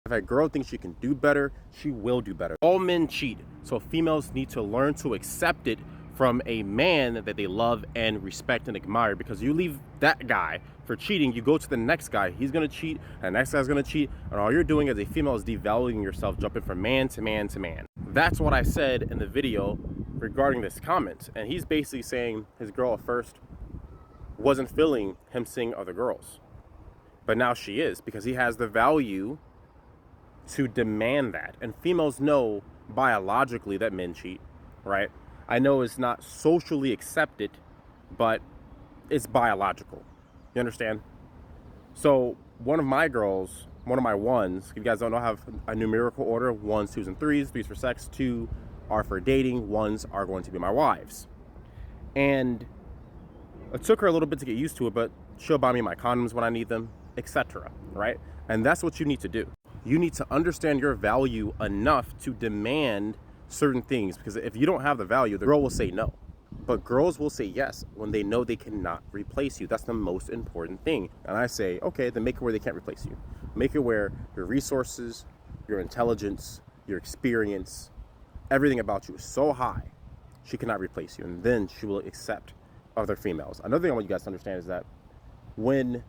If a girl thinks she can do better, she will do better. All men cheat, so females need to learn to accept it from a man that they love and respect and admire, because you leave that guy for cheating, you go to the next guy, he's gonna cheat, and the next guy's gonna cheat, and all you're doing as a female is devaluing yourself, jumping from man to man to man. That's what I said in the video regarding this comment, and he's basically saying his girl at first wasn't feeling him seeing other girls, but now she is, because he has the value to demand that. And females know biologically that men cheat, right? I know it's not socially accepted, but it's biological. You understand? So one of my girls, one of my ones, if you guys don't know, I have a numerical order: 1s, 2s, and 3s. 3s for sex, 2 are for dating, 1s are going to be my wives. And it took her a little bit to get used to it, but she'll buy me my condoms when I need them, etc. Right? And that's what you need to do. You need to understand your value enough to demand certain things, because if you don't have the value, the girl will say no. But girls will say yes when they know they cannot replace you. That's the most important thing. And I say, okay, then make it where they can't replace you. Make it where your resources, your intelligence, your experience, everything about you is so high, she cannot replace you. And then she will accept other females. Another thing I want you guys to understand is that when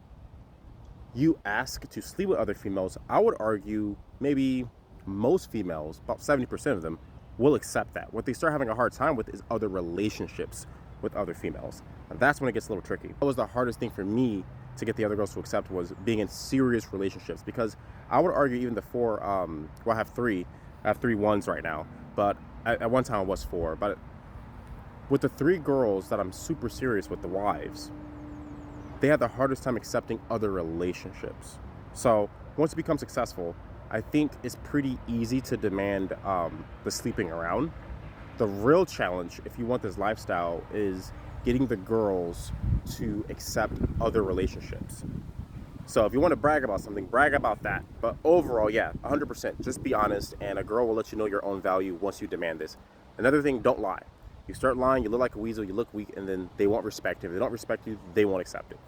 you ask to sleep with other females, I would argue maybe most females, about 70% of them, will accept that. What they start having a hard time with is other relationships with other females. And that's when it gets a little tricky. That was the hardest thing for me to get the other girls to accept, was being in serious relationships, because I would argue even the 4, well, I have 3 1s right now, but at one time I was 4. But with the 3 girls that I'm super serious with, the wives, they had the hardest time accepting other relationships. So once you become successful, I think it's pretty easy to demand the sleeping around. The real challenge, if you want this lifestyle, is getting the girls to accept other relationships. So if you want to brag about something, brag about that. But overall, yeah, 100%, just be honest, and a girl will let you know your own value once you demand this. Another thing, don't lie. You start lying, you look like a weasel, you look weak, and then they won't respect you. If they don't respect you, they won't accept it.